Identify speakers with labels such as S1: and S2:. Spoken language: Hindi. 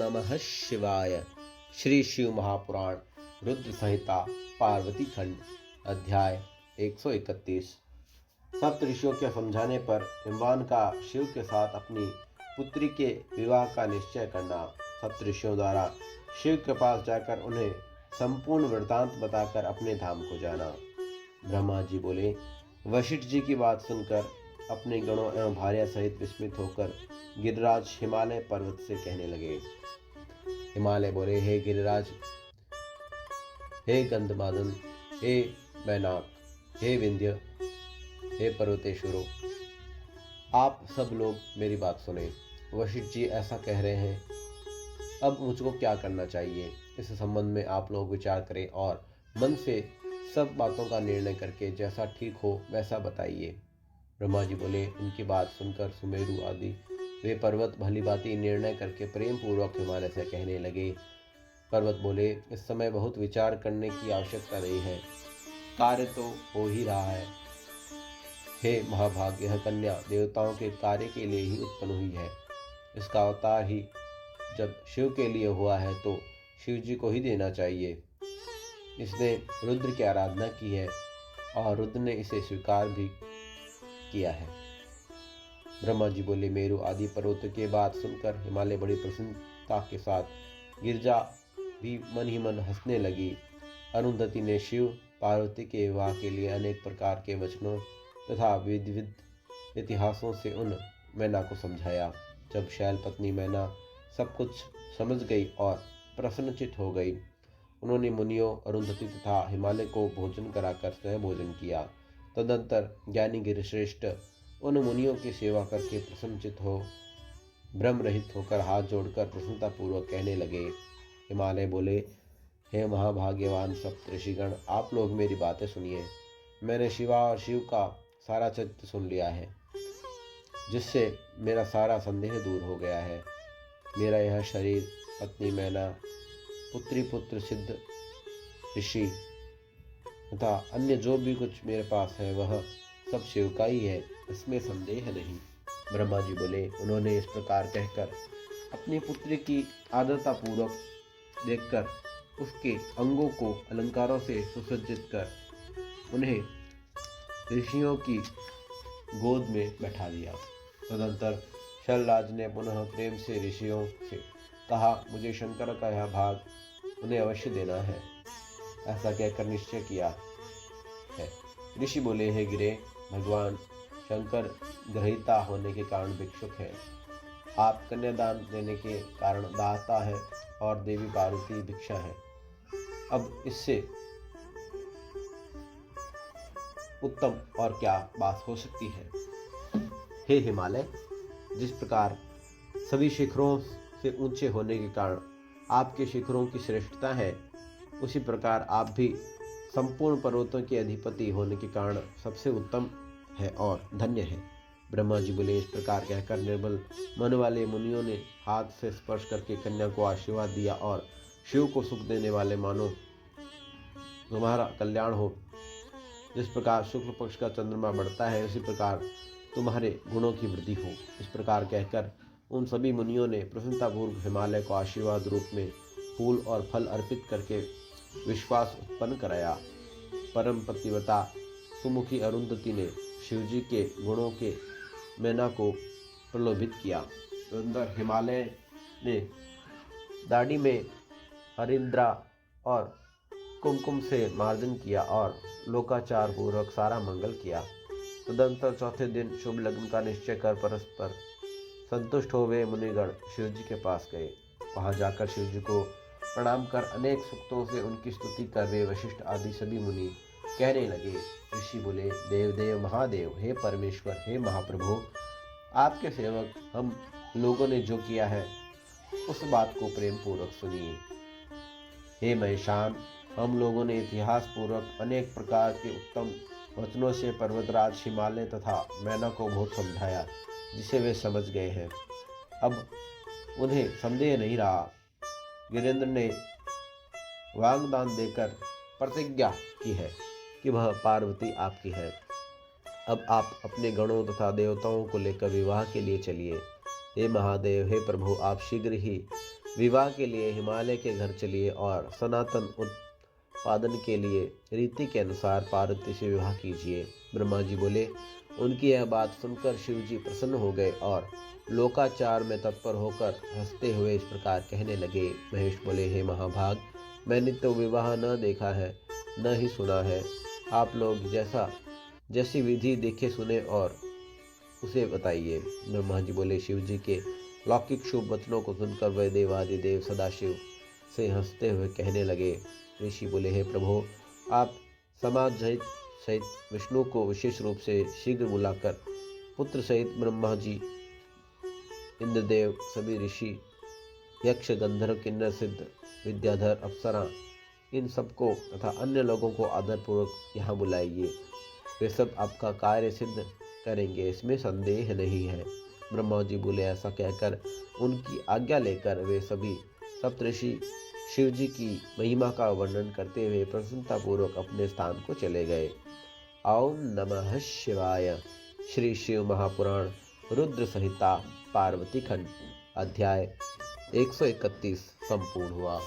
S1: नमः शिवाय। श्री शिव महापुराण रुद्र संहिता पार्वती खंड अध्याय 131। सप्त ऋषियों के समझाने पर हिमवान का शिव के साथ अपनी पुत्री के विवाह का निश्चय करना। सप्त ऋषियों द्वारा शिव के पास जाकर उन्हें संपूर्ण वृतांत बताकर अपने धाम को जाना। ब्रह्मा जी बोले, वशिष्ठ जी की बात सुनकर अपने गणों एवं भार्या सहित विस्मित होकर गिरिराज हिमालय पर्वत से कहने लगे। हिमालय बोले, हे गिरिराज, हे गंधमादन, हे मैनाक, हे विंध्य, हे पर्वतेश्वरों, आप सब लोग मेरी बात सुने। वशिष्ठ जी ऐसा कह रहे हैं, अब मुझको क्या करना चाहिए, इस संबंध में आप लोग विचार करें और मन से सब बातों का निर्णय करके जैसा ठीक हो वैसा बताइए। ब्रह्मा जी बोले, उनकी बात सुनकर सुमेरु आदि वे पर्वत भली भांति निर्णय करके प्रेम पूर्वक हिमालय से कहने लगे। पर्वत बोले, इस समय बहुत विचार करने की आवश्यकता नहीं है, कार्य तो हो ही रहा है। हे महाभाग्य, यह कन्या देवताओं के कार्य के लिए ही उत्पन्न हुई है। इसका अवतार ही जब शिव के लिए हुआ है तो शिव जी को ही देना चाहिए। इसने रुद्र की आराधना की है और रुद्र ने इसे स्वीकार भी किया है। ब्रह्मा जी बोले, मेरु आदि पर्वतों की बात सुनकर हिमालय बड़ी प्रसन्नता के साथ गिरजा भी मन ही मन हंसने लगी। अरुंधति ने शिव पार्वती के विवाह के लिए अनेक प्रकार के वचनों तथा विविध इतिहासों से उन मैना को समझाया। जब शैल पत्नी मैना सब कुछ समझ गई और प्रसन्नचित हो गई, उन्होंने मुनियों, अरुंधति तथा हिमालय को भोजन कराकर स्वयं भोजन किया। तदंतर ज्ञानी गिरिश्रेष्ठ उन मुनियों की सेवा करके प्रसन्नचित हो भ्रम रहित होकर हाथ जोड़कर प्रसन्नता पूर्वक कहने लगे। हिमालय बोले, हे महाभाग्यवान सप्त ऋषिगण, आप लोग मेरी बातें सुनिए। मैंने शिवा और शिव का सारा चरित्र सुन लिया है, जिससे मेरा सारा संदेह दूर हो गया है। मेरा यह शरीर, पत्नी मैना, पुत्री पुत्र सिद्ध ऋषि तथा अन्य जो भी कुछ मेरे पास है वह सब शिव का ही है, इसमें संदेह नहीं। ब्रह्मा जी बोले, उन्होंने इस प्रकार कहकर अपनी पुत्री की आदरता पूर्वक देखकर उसके अंगों को अलंकारों से सुसज्जित कर उन्हें ऋषियों की गोद में बैठा दिया। तदंतर शलराज ने पुनः प्रेम से ऋषियों से कहा, मुझे शंकर का यह भाग उन्हें अवश्य देना है। ऐसा कहकर निश्चय किया है। ऋषि बोले, हे गिरे, भगवान शंकर ग्रहिता होने के कारण भिक्षुक है, आप कन्यादान देने के कारण दाता है और देवी पार्वती भिक्षा है। अब इससे उत्तम और क्या बात हो सकती है। हे हिमालय, जिस प्रकार सभी शिखरों से ऊंचे होने के कारण आपके शिखरों की श्रेष्ठता है, उसी प्रकार आप भी संपूर्ण पर्वतों के अधिपति होने के कारण सबसे उत्तम है और धन्य है। ब्रह्मा जी बोले, इस प्रकार कहकर निर्बल मन वाले मुनियों ने हाथ से स्पर्श करके कन्या को आशीर्वाद दिया और शिव को सुख देने वाले मानो तुम्हारा कल्याण हो। जिस प्रकार शुक्ल पक्ष का चंद्रमा बढ़ता है, उसी प्रकार तुम्हारे गुणों की वृद्धि हो। इस प्रकार कहकर उन सभी मुनियों ने प्रसन्नतापूर्वक हिमालय को आशीर्वाद रूप में फूल और फल अर्पित करके विश्वास उत्पन्न कराया। परम पतिव्रता सुमुखी अरुंधति ने शिवजी के गुणों के मैना को प्रलोभित किया। अंदर हिमालय ने दाढ़ी में हरिद्रा और कुमकुम से मार्जन किया और लोकाचार पूर्वक सारा मंगल किया। तदंतर चौथे दिन शुभ लग्न का निश्चय कर परस्पर संतुष्ट हो वे मुनिगण शिवजी के पास गए। वहां जाकर शिवजी को प्रणाम कर अनेक सूक्तों से उनकी स्तुति कर वे वशिष्ठ आदि सभी मुनि कहने लगे। ऋषि बोले, देव देव महादेव, हे परमेश्वर, हे महाप्रभु, आपके सेवक हम लोगों ने जो किया है उस बात को प्रेम पूर्वक सुनिए। हे महेशान, हम लोगों ने इतिहास पूर्वक अनेक प्रकार के उत्तम वचनों से पर्वतराज हिमालय तथा मैना को बहुत समझाया, जिसे वे समझ गए हैं। अब उन्हें संदेह नहीं रहा। गिरेंद्र ने वाग्दान देकर प्रतिज्ञा की है कि वह पार्वती आपकी है। अब आप अपने गणों तथा देवताओं को लेकर विवाह के लिए चलिए। हे महादेव, हे प्रभु, आप शीघ्र ही विवाह के लिए हिमालय के घर चलिए और सनातन उत्पादन के लिए रीति के अनुसार पार्वती से विवाह कीजिए। ब्रह्मा जी बोले। उनकी यह बात सुनकर शिव जी प्रसन्न हो गए और लोकाचार में तत्पर होकर हंसते हुए इस प्रकार कहने लगे। महेश बोले, हे महाभाग, मैंने तो विवाह न देखा है न ही सुना है। आप लोग जैसी विधि देखे सुने और उसे बताइए। ब्रह्मा जी बोले। शिव जी के लौकिक शुभ वचनों को सुनकर वह देवादिदेव सदाशिव से हंसते हुए कहने लगे। ऋषि बोले, हे प्रभु, आप समाज सहित विष्णु को विशेष रूप से शीघ्र बुलाकर पुत्र सहित ब्रह्मा जी, इंद्रदेव, सभी ऋषि, यक्ष, गंधर्व, किन्नर, सिद्ध, विद्याधर, अप्सरा, इन सबको तथा अन्य लोगों को आदरपूर्वक यहाँ बुलाइए। वे सब आपका कार्य सिद्ध करेंगे, इसमें संदेह नहीं है। ब्रह्मा जी बोले। ऐसा कहकर उनकी आज्ञा लेकर वे सभी सप्तऋषि शिव जी की महिमा का वर्णन करते हुए प्रसन्नतापूर्वक अपने स्थान को चले गए। ओम नमः शिवाय। श्री शिव महापुराण रुद्र संहिता पार्वती खंड अध्याय 131 संपूर्ण हुआ।